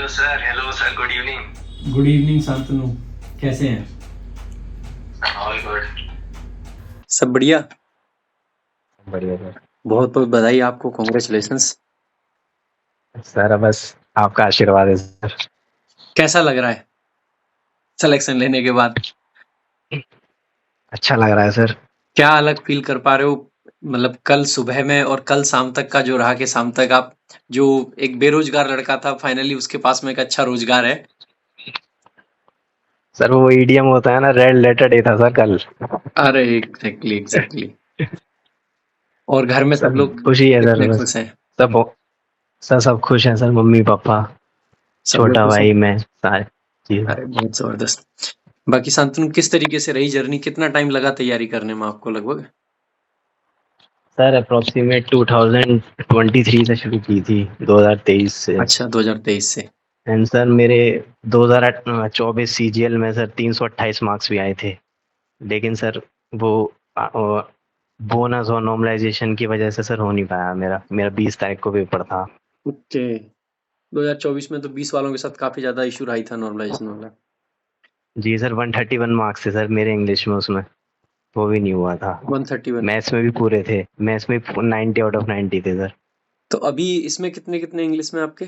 Hello sir, good evening. Good evening Shantanu. कैसे हैं? All good. सब बढ़िया। बढ़िया सर। बहुत बहुत बधाई आपको, कॉन्ग्रेचुलेशंस। सर बस आपका आशीर्वाद है सर। कैसा लग रहा है सिलेक्शन लेने के बाद? अच्छा लग रहा है सर। क्या अलग फील कर पा रहे हो? मतलब कल सुबह में और कल शाम तक का जो रहा, कि शाम तक आप जो एक बेरोजगार लड़का था, फाइनली उसके पास में एक अच्छा रोजगार है। सर वो ईडीएम होता है ना, रेड लेटर डे था सर कल। अरे एग्जैक्टली एग्जैक्टली। और घर में सब सर लोग खुशी है सर कितने बस। खुश हैं? सब सब खुश हैं सर, मम्मी पापा, सब लोग छोटा खुश हैं। भाई, मैं, सारे। जी सर। अरे बहुत जबरदस्त। बाकी शांतनु, किस तरीके से रही जर्नी? कितना टाइम लगा तैयारी करने में आपको लगभग? सर अप्रोक्सीमेट 2023 से शुरू की थी, 2023 से। अच्छा, 2023 से। एंड सर मेरे 2024 सीजीएल में सर 328 मार्क्स भी आए थे। लेकिन सर वो बोनस और नॉर्मलाइजेशन की वजह से सर हो नहीं पाया। मेरा 20 तारीख को पेपर था। ओके। 2024 में तो 20 वालों के साथ काफी ज्यादा इशू रही था, नॉर्मलाइजेशन वाला। जी सर, 131 मार्क्स थे सर मेरे इंग्लिश में उसमें। वो भी नहीं हुआ था। 131। मैथ्स में भी पूरे थे, मैथ्स में 90 आउट ऑफ 90 थे सर। तो अभी इसमें कितने कितने इंग्लिश में आपके?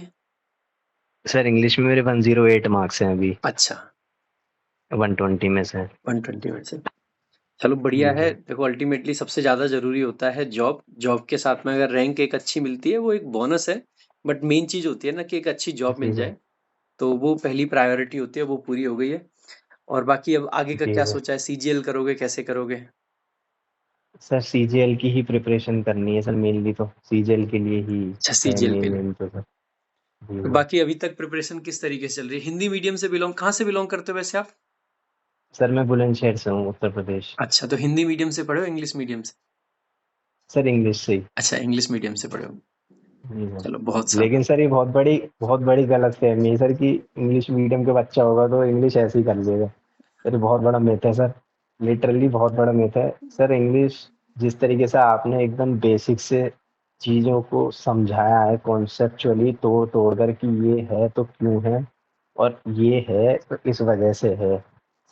सर इंग्लिश में मेरे 108 मार्क्स हैं अभी, अच्छा। 120 में से। 120 में से। चलो बढ़िया जी है। सर। देखो अल्टीमेटली सबसे ज्यादा जरूरी होता है जॉब। जॉब के साथ में अगर रैंक एक अच्छी मिलती है वो एक बोनस है। बट मेन चीज होती है ना कि एक अच्छी जॉब जी मिल सर। जाए। तो वो पहली प्रायोरिटी होती है, वो पूरी हो गई है। और बाकी अब आगे का जी क्या सर। सोचा है? सीजीएल करोगे, कैसे करोगे? सर सीजीएल की ही प्रिपरेशन करनी है सर, मेनली तो सीजीएल के लिए ही अच्छा, है सीजीएल के लिए। मेन तो सर। जी सर। बाकी अभी तक प्रिपरेशन किस तरीके से चल रही है? हिंदी मीडियम से बिलोंग, कहाँ से बिलोंग करते हो वैसे आप? सर मैं बुलंदशहर से हूँ, उत्तर प्रदेश। अच्छा, तो हिंदी मीडियम से पढ़े हो, इंग्लिश मीडियम से? सर इंग्लिश से ही। अच्छा, इंग्लिश मीडियम से पढ़े हो। जी सर। चलो बहुत लेकिन शानदार। सर ये बहुत बड़ी गलतफहमी है सर कि इंग्लिश मीडियम का बच्चा होगा तो इंग्लिश ऐसे ही कर लेगा। सर ये बहुत बड़ा मिथ है सर। लिटरली बहुत बड़ा मिथ है सर। इंग्लिश जिस तरीके से आपने एकदम बेसिक से चीज़ों को समझाया है कॉन्सेप्चुअली, तोड़ तोड़ कर कि ये है तो क्यों है और ये है तो इस वजह से है।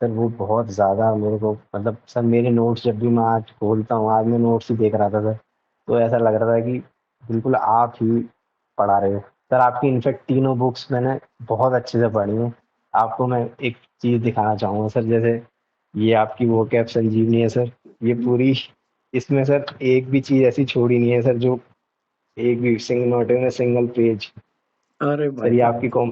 सर वो बहुत ज़्यादा मेरे को, मतलब सर मेरे नोट्स जब भी मैं आज खोलता हूँ, आज मैं नोट्स ही देख रहा था सर, तो ऐसा लग रहा था कि बिल्कुल आप ही पढ़ा रहे हो सर। आपकी इनफैक्ट तीनों बुक्स मैंने बहुत अच्छे से पढ़ी हैं। आपको मैं एक चीज़ दिखाना चाहूँगा सर, जैसे ये आपकी वो कैब संजीवनी है सर, ये पूरी, इसमें सर एक भी चीज़ ऐसी छोड़ी नहीं है सर जो एक भी सिंगल नोट में सिंगल पेज। अरे सर भाई ये आपकी साहब। कॉम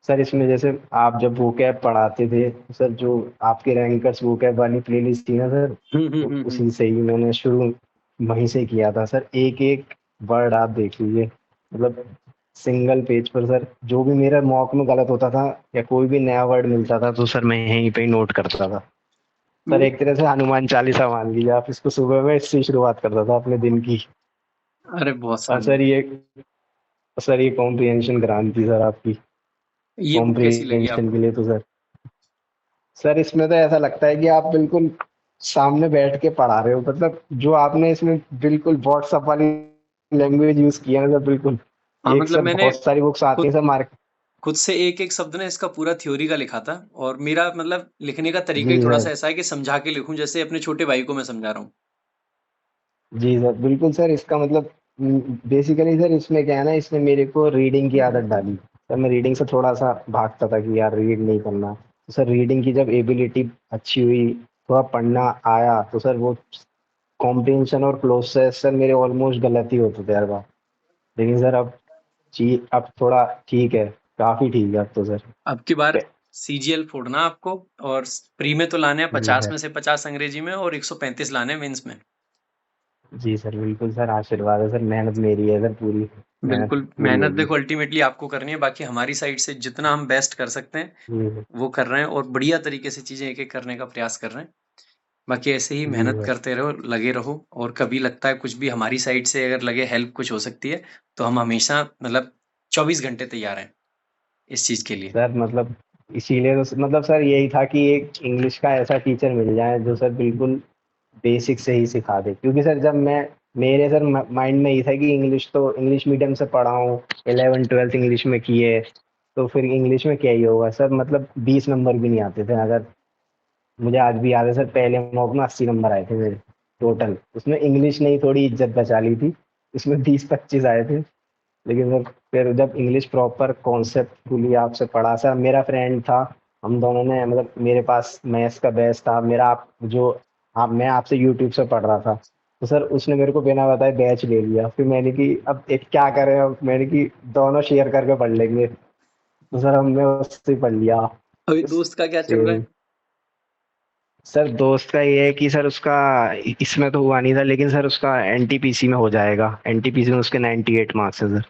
सर इसमें जैसे आप जब वो कैब पढ़ाते थे सर, जो आपके रैंकर्स वो कैब वाली प्लेलिस्ट थी ना सर, तो हम्म। उसी से ही मैंने शुरू वहीं से किया था सर। एक एक वर्ड आप देख लीजिए, मतलब सिंगल पेज पर सर, जो भी मेरा मॉक में गलत होता था या कोई भी नया वर्ड मिलता था तो सर मैं यहीं पे ही नोट करता था। सर एक तरह से हनुमान चालीसा मान लीजिए आप इसको, सुबह में इससे शुरुआत करता था अपने दिन की। अरे बहुत और शानदार। सर ये कॉम्प्रिहेंशन करानी थी सर आपकी। ये बुक कैसी लगी कॉम्प्रिहेंशन के आपको? लिए तो सर इसमें तो ऐसा लगता है कि आप बिल्कुल सामने बैठ के पढ़ा रहे हो। मतलब जो आपने इसमें बिल्कुल व्हाट्सएप वाली लैंग्वेज यूज किया है ना सर, बिल्कुल हाँ, एक मतलब सर मैंने बहुत सारी बुक्स आती खुद हैं सर मार्क। खुद से एक एक शब्द ने इसका पूरा थ्योरी का लिखा था। और मेरा मतलब लिखने का तरीका ही जी थोड़ा सा सर। ऐसा है कि समझा के लिखूं, जैसे अपने छोटे भाई को मैं समझा रहा हूँ। जी सर बिल्कुल सर, इसका मतलब बेसिकली सर इसमें क्या है ना, इसने मेरे को रीडिंग की आदत डाली सर। मैं रीडिंग से थोड़ा सा भागता था कि यार रीड नहीं करना, तो सर रीडिंग की जब एबिलिटी अच्छी हुई, थोड़ा पढ़ना आया, तो सर वो कॉम्प्रिहेंशन और क्लोज से सर मेरे ऑलमोस्ट गलत ही होते थे हर बार। लेकिन सर अब थोड़ा ठीक है, काफी ठीक है अब तो सर। अब की बार सीजीएल फोड़ना आपको। और प्री में तो लाने हैं जी 50 सर। में से 50 अंग्रेजी में, और 135 लाने हैं मेंस में। जी सर बिल्कुल सर, आशीर्वाद है सर, मेहनत मेरी है सर, पूरी मेहनत बिल्कुल, पूरी मेहनत होगी। देखो अल्टीमेटली आपको करनी है। बाकी हमारी साइड से जितना हम बेस्ट कर सकते हैं जी सर। वो कर रहे हैं, और बढ़िया तरीके से चीजें एक एक करने का प्रयास कर रहे हैं। बाकी ऐसे ही जी मेहनत सर। करते रहो, लगे रहो। और कभी लगता है कुछ भी हमारी साइड से अगर लगे हेल्प कुछ हो सकती है, तो हम हमेशा मतलब 24 घंटे तैयार हैं इस चीज के लिए। सर मतलब इसीलिए तो मतलब सर यही था कि एक इंग्लिश का ऐसा टीचर मिल जाए जो सर बिल्कुल बेसिक से ही सिखा दे। क्योंकि सर जब मैं, मेरे सर माइंड में ये था कि इंग्लिश तो इंग्लिश मीडियम से पढ़ा हूँ, 11 12th इंग्लिश में की है, तो फिर इंग्लिश में क्या ही होगा सर, मतलब 20 नंबर भी नहीं आते थे। अगर मुझे आज भी याद है सर, पहले मॉक में 80 नंबर आए थे मेरे टोटल। उसमें इंग्लिश ने ही थोड़ी इज्जत बचा ली थी, उसमें 20-25 आए थे। लेकिन सर फिर जब इंग्लिश प्रॉपर कॉन्सेप्टफुली आपसे पढ़ा सर, मेरा फ्रेंड था, हम दोनों ने मतलब मेरे पास मैथ्स का बैच था मेरा, आप जो आप मैं आपसे यूट्यूब से पढ़ रहा था, तो सर उसने मेरे को बिना बताए बैच ले लिया। फिर मैंने कि अब एक क्या करें, अब मैंने कि दोनों शेयर करके पढ़ लेंगे, तो सर हमने उससे पढ़ लिया। अभी दोस्त का क्या चल रहा है? सर दोस्त का ये है कि सर उसका इसमें तो हुआ नहीं था, लेकिन सर उसका एनटीपीसी में हो जाएगा। एनटीपीसी में उसके 98 मार्क्स है सर।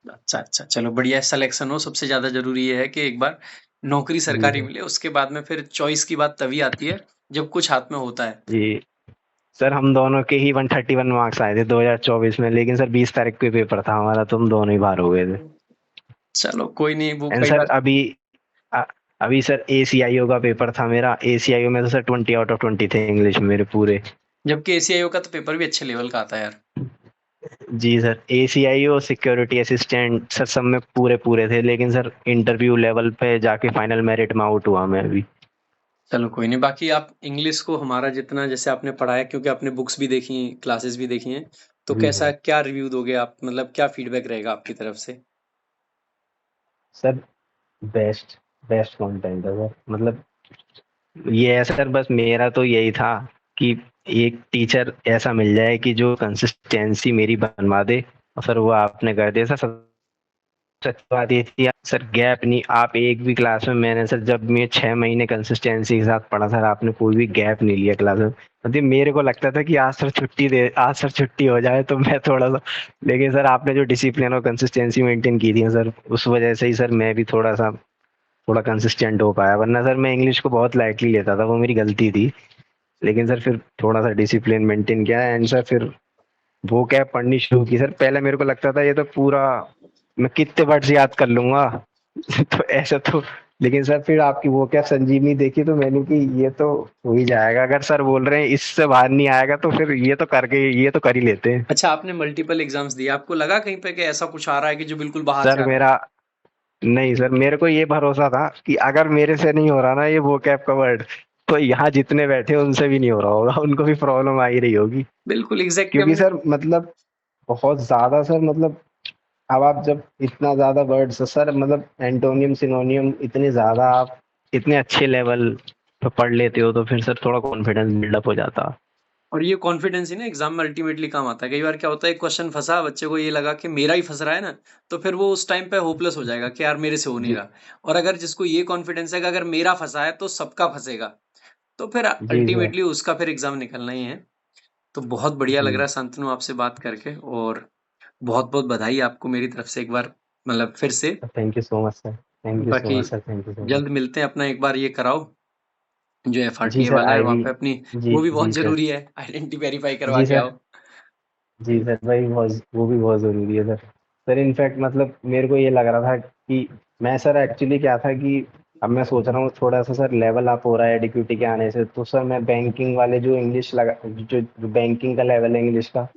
अच्छा अच्छा, चलो बढ़िया है, सिलेक्शन हो। सबसे ज्यादा जरूरी ये है कि एक बार नौकरी जी सरकारी सर। मिले, उसके बाद में फिर चॉइस की बात तभी आती है जब कुछ हाथ में होता है। जी सर, हम दोनों के ही 131 मार्क्स आए थे 2024 में, लेकिन सर 20 तारीख को पेपर था हमारा, तो हम दोनों ही बाहर हो गए थे। चलो कोई नहीं, वो एंड कई सर बार। अ- अभी सर एसीआईओ का पेपर था मेरा। एसीआईओ में तो सर 20 आउट ऑफ 20 थे इंग्लिश में मेरे पूरे। जबकि एसीआईओ का तो पेपर भी अच्छे लेवल का आता है यार। जी sir, ACIO security assistant sir सब में पूरे पूरे थे, लेकिन सर इंटरव्यू लेवल पे जाके फाइनल मेरिट में आउट हुआ मैं अभी। चलो कोई नहीं, बाकी आप इंग्लिश को हमारा जितना जैसे आपने पढ़ाया, क्योंकि आपने बुक्स भी देखी, क्लासेस भी देखी हैं, तो जी कैसा सर। क्या रिव्यू दोगे आप, मतलब क्या फीडबैक रहेगा आपकी तरफ से? सर बेस्ट बेस्ट कंटेंट है सर, मतलब ये है सर, बस मेरा तो यही था कि एक टीचर ऐसा मिल जाए कि जो कंसिस्टेंसी मेरी बनवा दे, और सर वो आपने कर दिया सर। सच बात ये थी सर, गैप नहीं आप एक भी क्लास में, मैंने सर जब मैं 6 महीने कंसिस्टेंसी के साथ पढ़ा सर, आपने कोई भी गैप नहीं लिया क्लास में। मतलब मेरे को लगता था कि आज सर छुट्टी हो जाए तो मैं थोड़ा सा, लेकिन सर आपने जो डिसिप्लिन और कंसिस्टेंसी मेंटेन की थी सर, उस वजह से ही सर मैं भी थोड़ा कंसिस्टेंट हो पाया। वरना सर मैं इंग्लिश को बहुत लाइटली लेता था, वो मेरी गलती थी। लेकिन सर फिर थोड़ा सा डिसिप्लिन मेंटेन किया, एंड सर फिर वो क्या पढ़नी शुरू की सर। पहले मेरे को लगता था ये तो पूरा मैं कितने वर्ड्स याद कर लूंगा तो ऐसा तो, लेकिन सर फिर आपकी वो क्या संजीवनी देखी, तो मैंने कि ये तो हो ही जाएगा। अगर सर बोल रहे हैं इससे बाहर नहीं आएगा, तो फिर ये तो कर ही लेते हैं। अच्छा, आपने मल्टीपल एग्जाम्स दिए, आपको लगा कहीं पे कि ऐसा कुछ आ रहा है कि जो बिल्कुल बाहर से सर आ रहा है? मेरा नहीं सर, मेरे को ये भरोसा था कि अगर मेरे से नहीं हो रहा ना ये वो कैप का वर्ड, तो यहाँ जितने बैठे उनसे भी नहीं हो रहा होगा, उनको भी प्रॉब्लम आ ही रही होगी। बिल्कुल एग्जैक्टली क्योंकि हमने। सर मतलब बहुत ज्यादा सर, मतलब अब आप जब इतना ज्यादा वर्ड्स सर, मतलब एंटोनियम सिनोनियम इतने ज्यादा आप इतने अच्छे लेवल पे पढ़ लेते हो, तो फिर सर थोड़ा कॉन्फिडेंस बिल्डअप हो जाता। और ये कॉन्फिडेंस ही ना एग्जाम में अल्टीमेटली काम आता है। कई बार क्या होता है, एक क्वेश्चन फंसा, बच्चे को ये लगा कि मेरा ही फंस रहा है ना, तो फिर वो उस टाइम पे होपलेस हो जाएगा कि यार मेरे से हो नहीं जी रहा। और अगर जिसको ये कॉन्फिडेंस है कि अगर मेरा फंसा है तो सबका फंसेगा, तो फिर जी सर। अल्टीमेटली उसका फिर एग्जाम निकलना ही है। तो बहुत बढ़िया लग रहा जी है शांतनु आपसे बात करके, और बहुत बहुत बधाई आपको मेरी तरफ से एक बार, मतलब फिर से। Thank you so much sir, thank you so बाकी much sir, thank you so much. जल्द मिलते हैं, अपना एक बार ये कराओ जो जी एफआरटीए सर वाला है आई वहाँ वी। पे अपनी, जी वो भी बहुत जी सर। जरूरी है, आइडेंटिटी वेरीफाई करवा जी के सर। आओ। जी सर भाई, बहुत वो भी बहुत ज़रूरी है सर। सर इनफैक्ट मतलब मेरे को ये लग रहा था कि मैं सर एक्चुअली क्या था कि अब मैं सोच रहा हूँ थोड़ा सा सर लेवल अप हो रहा है एडिक्यूटी के आने से, तो सर मैं बैंकिंग वाले जो इंग्लिश लगा जो बैंकिंग का लेवल है इंग्लिश का,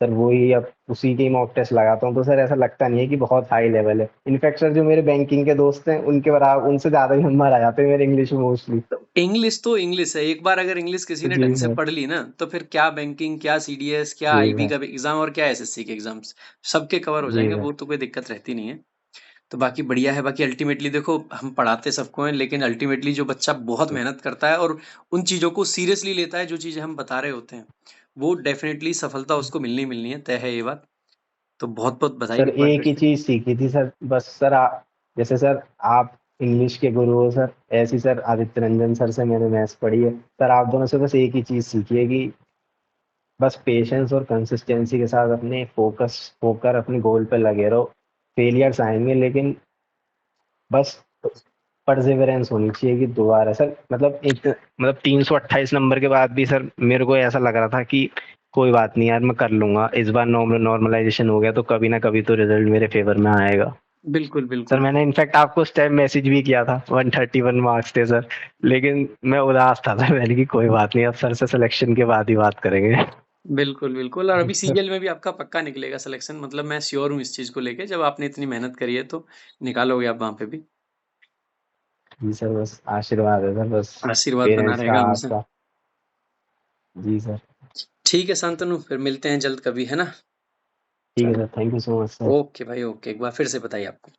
सर वो ही अब उसी के मॉक टेस्ट लगाता हूँ। तो सर ऐसा लगता नहीं है कि बहुत हाई लेवल है। इनफैक्ट सर जो मेरे बैंकिंग के दोस्त हैं उनके बराबर, उनसे ज़्यादा ही नंबर आ जाते हैं मेरे इंग्लिश में मोस्टली। तो इंग्लिश तो इंग्लिश है, एक बार अगर इंग्लिश किसी ने जी ढंग से सर। पढ़ ली ना, तो फिर क्या बैंकिंग, क्या सीडीएस, क्या जी आईबी सर। का एग्जाम, और क्या एसएससी के एग्जाम्स, सबके कवर हो जी जाएंगे, सर। वो तो कोई दिक्कत रहती नहीं है। तो बाकी बढ़िया है। बाकी अल्टीमेटली देखो, हम पढ़ाते सबको हैं, लेकिन अल्टीमेटली जो बच्चा बहुत मेहनत करता है और उन चीजों को सीरियसली लेता है, जो चीजें हम बता रहे होते हैं, वो डेफिनेटली सफलता उसको मिलनी ही मिलनी है, तय है ये बात। तो बहुत बहुत बधाई सर एक बार एक फिर ही से। चीज सीखी थी सर, बस सर आप जैसे सर आप इंग्लिश के गुरु हो सर, ऐसी सर आदित्य रंजन सर से मैंने मैथ्स पढ़ी है। सर आप दोनों से बस एक ही चीज सीखी है कि बस पेशेंस और कंसिस्टेंसी के साथ अपने फोकस होकर अपने गोल पे लगे रहो। फेलियर्स आएंगे, लेकिन बस परसेवरेंस होनी चाहिए कि दोबारा सर, मतलब एक मतलब 328 नंबर के बाद भी सर मेरे को ऐसा लग रहा था कि कोई बात नहीं यार, मैं कर लूंगा इस बार। नॉर्मलाइजेशन हो गया तो कभी ना कभी तो रिजल्ट मेरे फेवर में आएगा। बिल्कुल सर बिल्कुल। मैंने इनफैक्ट आपको उस टाइम मैसेज भी किया था, 131 मार्क्स थे सर, लेकिन मैं उदास था सर। मैंने कि कोई बात नहीं, अब सर से सिलेक्शन के बाद ही बात करेंगे। बिल्कुल, बिल्कुल और अभी सीजीएल में भी आपका पक्का निकलेगा सिलेक्शन मतलब मैं श्योर हूँ इस चीज़ को लेके जब आपने इतनी मेहनत करी है तो निकालोगे आप वहाँ पे भी। जी सर, बस आशीर्वाद है सर, बस आशीर्वाद बना पेरेंट्स का, रहेगा हमेशा। आपका। जी सर। ठीक है शांतनु फिर मिलते हैं जल्द कभी, है ना? ठीक है चलो, sir, thank you so much sir. Okay भाई ओके, एक बार फिर से बताइए आपको।